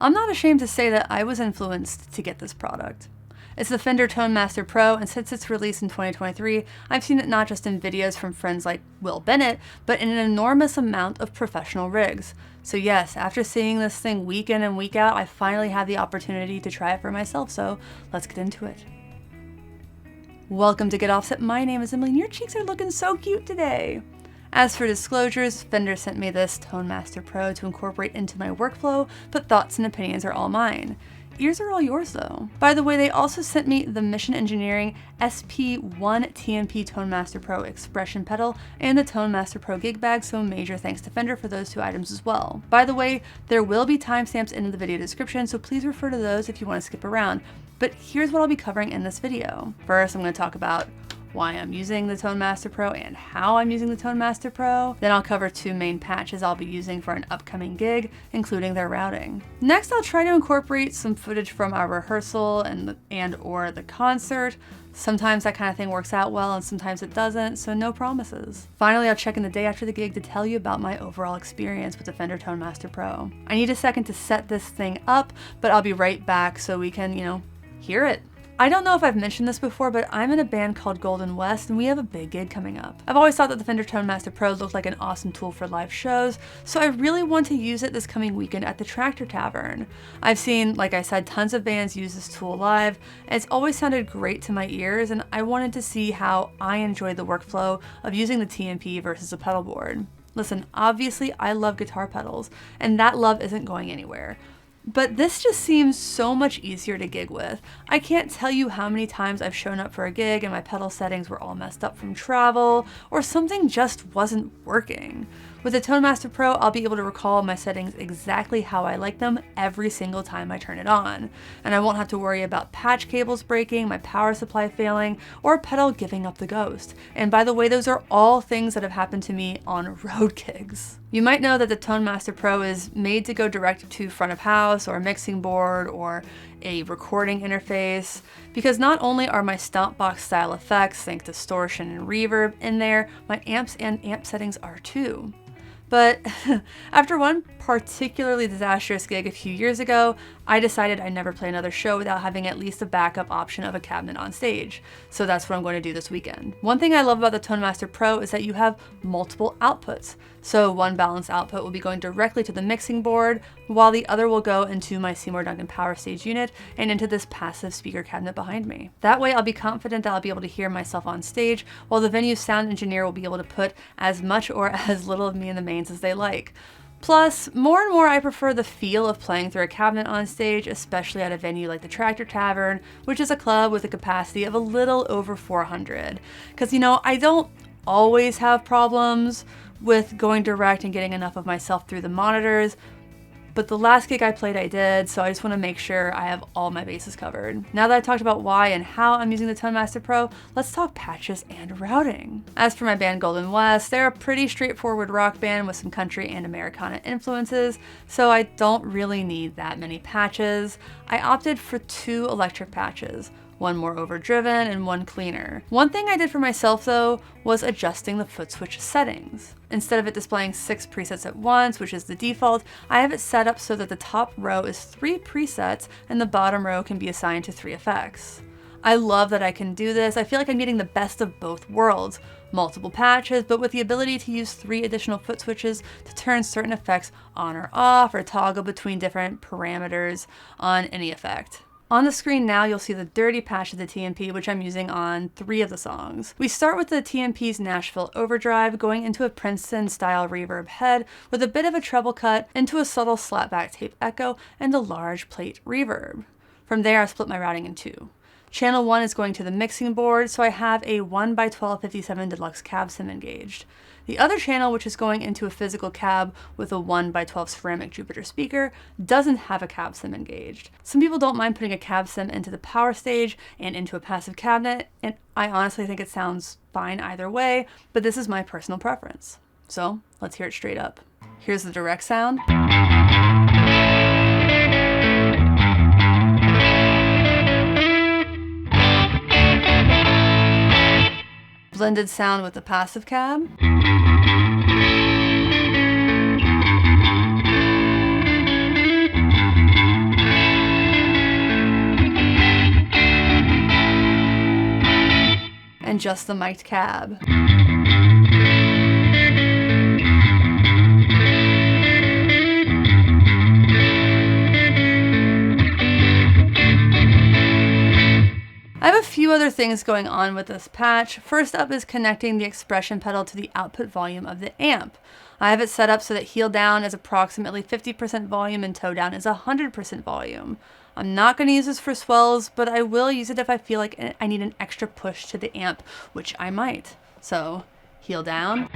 I'm not ashamed to say that I was influenced to get this product. It's the Fender Tone Master Pro, and since its release in 2023, I've seen it not just in videos from friends like Will Bennett, but in an enormous amount of professional rigs. So yes, after seeing this thing week in and week out, I finally had the opportunity to try it for myself, so let's get into it. Welcome to Get Offset. My name is Emily, and your cheeks are looking so cute today. As for disclosures, Fender sent me this Tone Master Pro to incorporate into my workflow, but thoughts and opinions are all mine. Ears are all yours though. By the way, they also sent me the Mission Engineering SP1 TMP Tone Master Pro Expression Pedal and the Tone Master Pro Gig Bag, so major thanks to Fender for those two items as well. By the way, there will be timestamps in the video description, so please refer to those if you want to skip around. But here's what I'll be covering in this video. First, I'm going to talk about why I'm using the Tone Master Pro and how I'm using the Tone Master Pro. Then I'll cover two main patches I'll be using for an upcoming gig, including their routing. Next, I'll try to incorporate some footage from our rehearsal and or the concert. Sometimes that kind of thing works out well and sometimes it doesn't, so no promises. Finally, I'll check in the day after the gig to tell you about my overall experience with the Fender Tone Master Pro. I need a second to set this thing up, but I'll be right back so we can, hear it. I don't know if I've mentioned this before, but I'm in a band called Golden West and we have a big gig coming up. I've always thought that the Fender Tone Master Pro looked like an awesome tool for live shows, so I really want to use it this coming weekend at the Tractor Tavern. I've seen, like I said, tons of bands use this tool live, and it's always sounded great to my ears, and I wanted to see how I enjoyed the workflow of using the TMP versus a pedal board. Listen, obviously I love guitar pedals, and that love isn't going anywhere. But this just seems so much easier to gig with. I can't tell you how many times I've shown up for a gig and my pedal settings were all messed up from travel, or something just wasn't working. With the Tone Master Pro, I'll be able to recall my settings exactly how I like them every single time I turn it on. And I won't have to worry about patch cables breaking, my power supply failing, or a pedal giving up the ghost. And by the way, those are all things that have happened to me on road gigs. You might know that the Tone Master Pro is made to go direct to front of house or a mixing board or a recording interface, because not only are my stomp box style effects, think distortion and reverb, in there, my amps and amp settings are too. But after one particularly disastrous gig a few years ago, I decided I'd never play another show without having at least a backup option of a cabinet on stage. So that's what I'm going to do this weekend. One thing I love about the Tone Master Pro is that you have multiple outputs. So one balanced output will be going directly to the mixing board, while the other will go into my Seymour Duncan PowerStage unit and into this passive speaker cabinet behind me. That way I'll be confident that I'll be able to hear myself on stage, while the venue's sound engineer will be able to put as much or as little of me in the mains as they like. Plus, more and more I prefer the feel of playing through a cabinet on stage, especially at a venue like the Tractor Tavern, which is a club with a capacity of a little over 400. Because, I don't always have problems with going direct and getting enough of myself through the monitors, but the last gig I played I did, so I just want to make sure I have all my bases covered. Now that I've talked about why and how I'm using the Tone Master Pro, let's talk patches and routing. As for my band Golden West, they're a pretty straightforward rock band with some country and Americana influences, so I don't really need that many patches. I opted for 2 electric patches, one more overdriven and one cleaner. One thing I did for myself though was adjusting the foot switch settings. Instead of it displaying 6 presets at once, which is the default, I have it set up so that the top row is 3 presets and the bottom row can be assigned to 3 effects. I love that I can do this. I feel like I'm getting the best of both worlds. Multiple patches, but with the ability to use 3 additional foot switches to turn certain effects on or off or toggle between different parameters on any effect. On the screen now, you'll see the dirty patch of the TMP, which I'm using on 3 of the songs. We start with the TMP's Nashville Overdrive, going into a Princeton-style reverb head with a bit of a treble cut into a subtle slapback tape echo and a large plate reverb. From there, I split my routing in 2. Channel 1 is going to the mixing board, so I have a 1x1257 Deluxe cab sim engaged. The other channel, which is going into a physical cab with a 1x12 ceramic Jupiter speaker, doesn't have a cab sim engaged. Some people don't mind putting a cab sim into the PowerStage and into a passive cabinet, and I honestly think it sounds fine either way, but this is my personal preference. So let's hear it straight up. Here's the direct sound. Blended sound with the passive cab. and just the mic'd cab. I have a few other things going on with this patch. First up is connecting the expression pedal to the output volume of the amp. I have it set up so that heel down is approximately 50% volume and toe down is 100% volume. I'm not going to use this for swells, but I will use it if I feel like I need an extra push to the amp, which I might. So, heel down.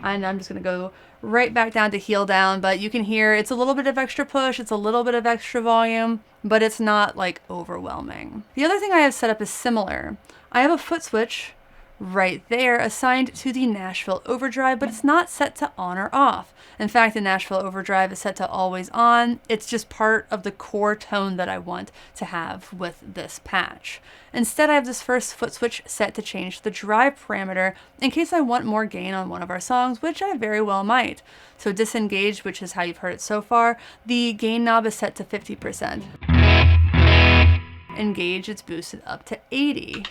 And I'm just going to go right back down to heel down, but you can hear it's a little bit of extra push, it's a little bit of extra volume, but it's not like overwhelming. The other thing I have set up is similar. I have a foot switch right there assigned to the Nashville overdrive, but it's not set to on or off. In fact, the Nashville overdrive is set to always on. It's just part of the core tone that I want to have with this patch. Instead, I have this first foot switch set to change the drive parameter in case I want more gain on one of our songs, which I very well might. So disengaged, which is how you've heard it so far, the gain knob is set to 50%. Engage, it's boosted up to 80.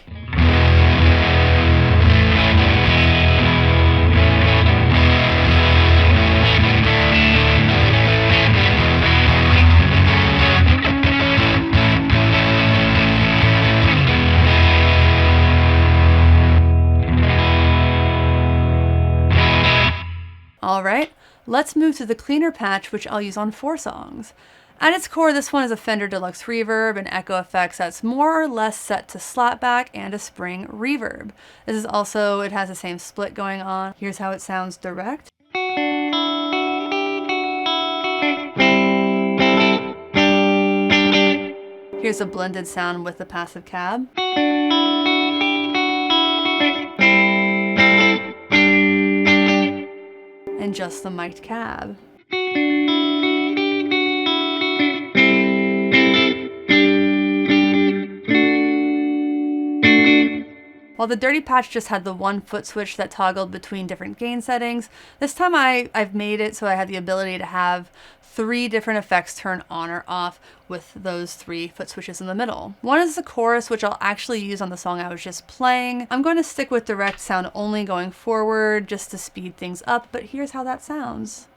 Alright, let's move to the cleaner patch, which I'll use on 4 songs. At its core, this one is a Fender Deluxe Reverb and echo effects that's more or less set to slapback and a spring reverb. This is also, it has the same split going on. Here's how it sounds direct. Here's a blended sound with the passive cab. And just the mic'd cab. While the dirty patch just had the one foot switch that toggled between different gain settings, this time I've made it so I have the ability to have 3 different effects turn on or off with those 3 foot switches in the middle. One is the chorus, which I'll actually use on the song I was just playing. I'm going to stick with direct sound only going forward just to speed things up, but here's how that sounds.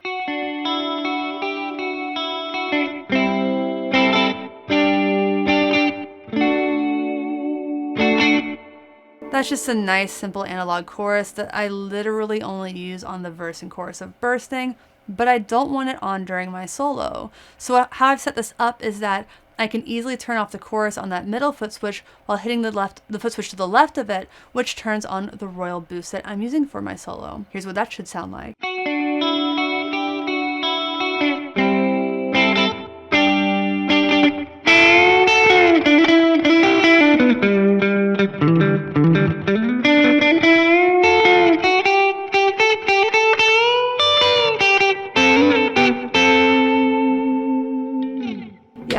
That's just a nice simple analog chorus that I literally only use on the verse and chorus of Bursting, but I don't want it on during my solo. So how I've set this up is that I can easily turn off the chorus on that middle foot switch while hitting the foot switch to the left of it, which turns on the royal boost that I'm using for my solo. Here's what that should sound like.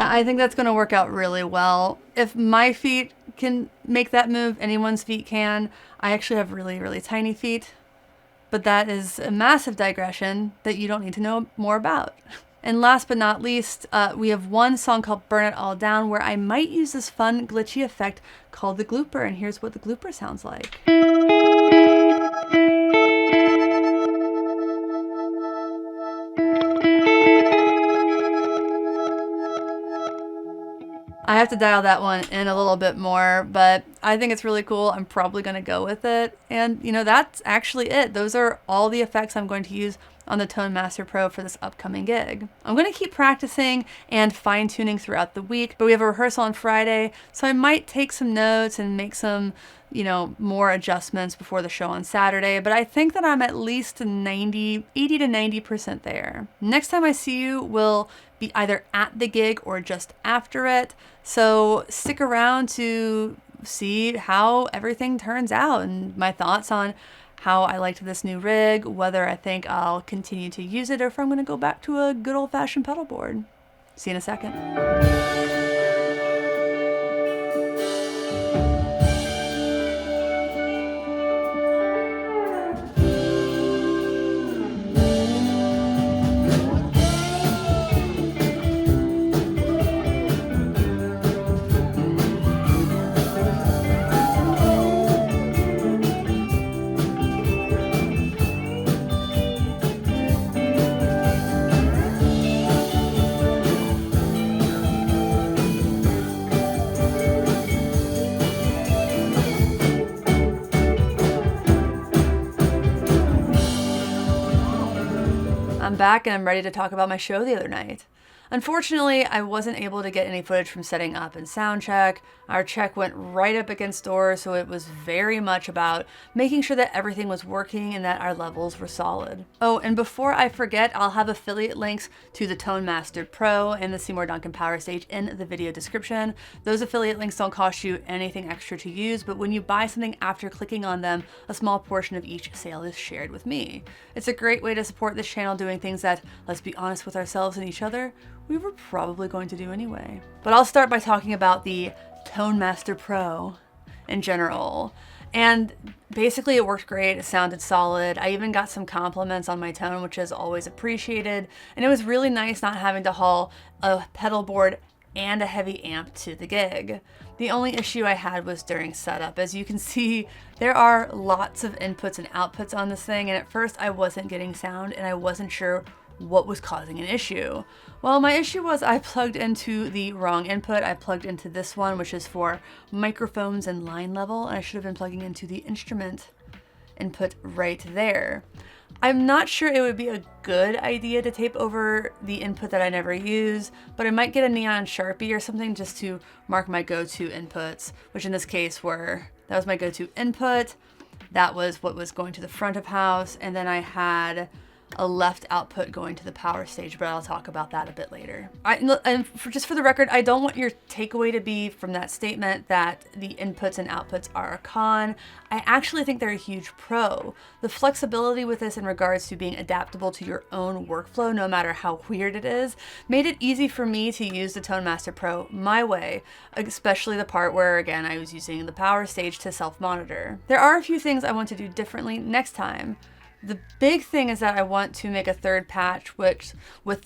I think that's going to work out really well. If my feet can make that move, anyone's feet can. I actually have really, really tiny feet, but that is a massive digression that you don't need to know more about. And last but not least, we have one song called Burn It All Down where I might use this fun glitchy effect called the glooper, and here's what the glooper sounds like. I have to dial that one in a little bit more, but I think it's really cool. I'm probably going to go with it. And you know, that's actually it. Those are all the effects I'm going to use on the Tone Master Pro for this upcoming gig. I'm going to keep practicing and fine-tuning throughout the week, but we have a rehearsal on Friday, so I might take some notes and make some, you know, more adjustments before the show on Saturday, but I think that I'm at least 80 to 90% there. Next time I see you will be either at the gig or just after it, so stick around to see how everything turns out and my thoughts on how I liked this new rig, whether I think I'll continue to use it or if I'm going to go back to a good old-fashioned pedal board. See you in a second. I'm back and I'm ready to talk about my show the other night. Unfortunately, I wasn't able to get any footage from setting up and sound check. Our check went right up against doors, so it was very much about making sure that everything was working and that our levels were solid. Oh, and before I forget, I'll have affiliate links to the Tone Master Pro and the Seymour Duncan PowerStage in the video description. Those affiliate links don't cost you anything extra to use, but when you buy something after clicking on them, a small portion of each sale is shared with me. It's a great way to support this channel doing things that, let's be honest with ourselves and each other, we were probably going to do anyway. But I'll start by talking about the Tone Master Pro in general. And basically it worked great, it sounded solid. I even got some compliments on my tone, which is always appreciated. And it was really nice not having to haul a pedal board and a heavy amp to the gig. The only issue I had was during setup. As you can see, there are lots of inputs and outputs on this thing, and at first I wasn't getting sound and I wasn't sure what was causing an issue. Well, my issue was I plugged into the wrong input. I plugged into this one, which is for microphones and line level, and I should have been plugging into the instrument input right there. I'm not sure it would be a good idea to tape over the input that I never use, but I might get a neon Sharpie or something just to mark my go-to inputs, which in this case that was my go-to input. That was what was going to the front of house, and then I had a left output going to the PowerStage, but I'll talk about that a bit later. Just for the record, I don't want your takeaway to be from that statement that the inputs and outputs are a con. I actually think they're a huge pro. The flexibility with this in regards to being adaptable to your own workflow, no matter how weird it is, made it easy for me to use the Tone Master Pro my way, especially the part where, again, I was using the PowerStage to self-monitor. There are a few things I want to do differently next time. The big thing is that I want to make a third patch with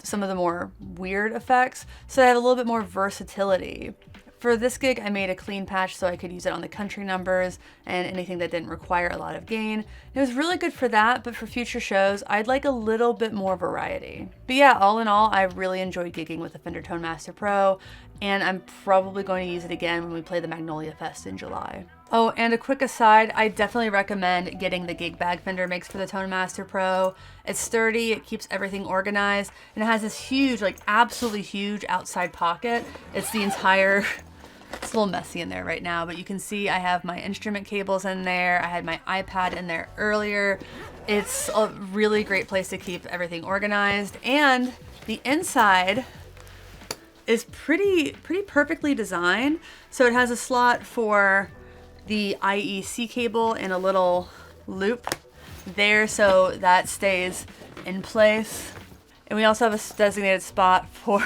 some of the more weird effects, so I have a little bit more versatility. For this gig, I made a clean patch so I could use it on the country numbers and anything that didn't require a lot of gain. It was really good for that, but for future shows, I'd like a little bit more variety. But yeah, all in all, I really enjoyed gigging with the Fender Tone Master Pro, and I'm probably going to use it again when we play the Magnolia Fest in July. Oh, and a quick aside, I definitely recommend getting the gig bag Fender makes for the Tone Master Pro. It's sturdy, it keeps everything organized, and it has this huge, like absolutely huge outside pocket. It's the entire, it's a little messy in there right now, but you can see I have my instrument cables in there. I had my iPad in there earlier. It's a really great place to keep everything organized, and the inside is pretty perfectly designed. So it has a slot for the IEC cable and a little loop there, so that stays in place. And we also have a designated spot for,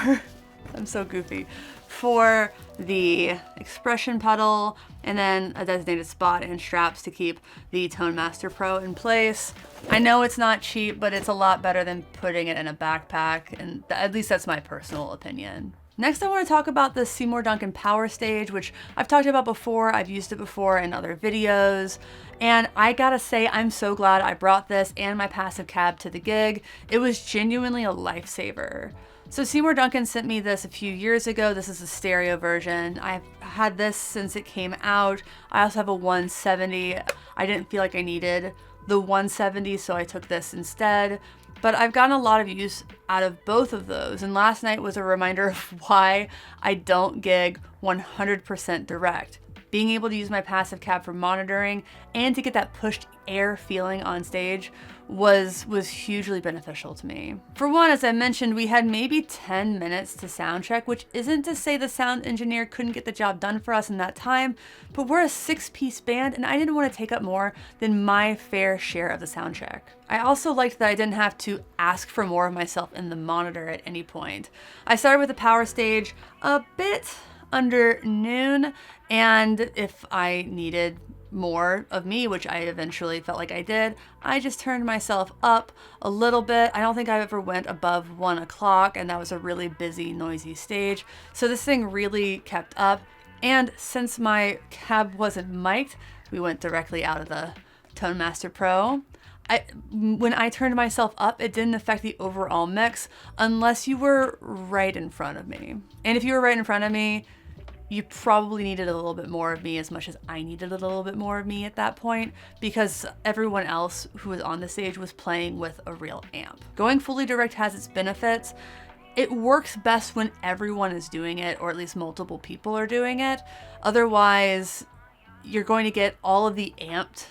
I'm so goofy, for the expression pedal, and then a designated spot and straps to keep the Tone Master Pro in place. I know it's not cheap, but it's a lot better than putting it in a backpack, and at least that's my personal opinion. Next, I want to talk about the Seymour Duncan PowerStage, which I've talked about before. I've used it before in other videos, and I gotta say, I'm so glad I brought this and my passive cab to the gig. It was genuinely a lifesaver. So Seymour Duncan sent me this a few years ago. This is a stereo version. I've had this since it came out. I also have a 170. I didn't feel like I needed the 170, so I took this instead. But I've gotten a lot of use out of both of those, and last night was a reminder of why I don't gig 100% direct. Being able to use my passive cab for monitoring and to get that pushed air feeling on stage was hugely beneficial to me. For one, as I mentioned, we had maybe 10 minutes to sound check, which isn't to say the sound engineer couldn't get the job done for us in that time, but we're a 6-piece band and I didn't want to take up more than my fair share of the sound check. I also liked that I didn't have to ask for more of myself in the monitor at any point. I started with the PowerStage a bit under noon, and if I needed more of me, which I eventually felt like I did, I just turned myself up a little bit. I don't think I ever went above 1 o'clock, and that was a really busy, noisy stage. So this thing really kept up. And since my cab wasn't mic'd, we went directly out of the Tone Master Pro. When I turned myself up, it didn't affect the overall mix unless you were right in front of me. And if you were right in front of me, you probably needed a little bit more of me as much as I needed a little bit more of me at that point, because everyone else who was on the stage was playing with a real amp. Going fully direct has its benefits. It works best when everyone is doing it, or at least multiple people are doing it. Otherwise, you're going to get all of the amped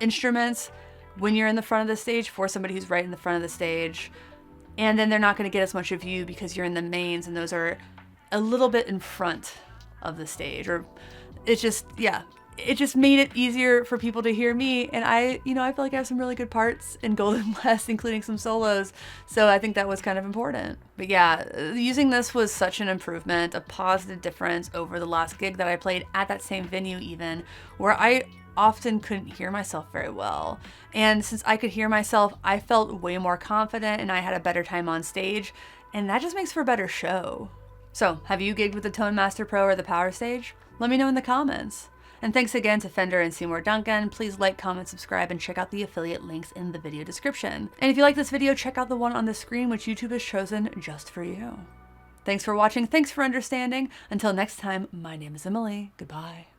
instruments when you're in the front of the stage for somebody who's right in the front of the stage. And then they're not going to get as much of you because you're in the mains and those are a little bit in front of the stage. Or it just made it easier for people to hear me. And I feel like I have some really good parts in Golden West, including some solos. So I think that was kind of important. But yeah, using this was such an improvement, a positive difference over the last gig that I played at that same venue even, where I often couldn't hear myself very well. And since I could hear myself, I felt way more confident and I had a better time on stage. And that just makes for a better show. So, have you gigged with the Tone Master Pro or the PowerStage? Let me know in the comments. And thanks again to Fender and Seymour Duncan. Please like, comment, subscribe, and check out the affiliate links in the video description. And if you like this video, check out the one on the screen, which YouTube has chosen just for you. Thanks for watching. Thanks for understanding. Until next time, my name is Emily. Goodbye.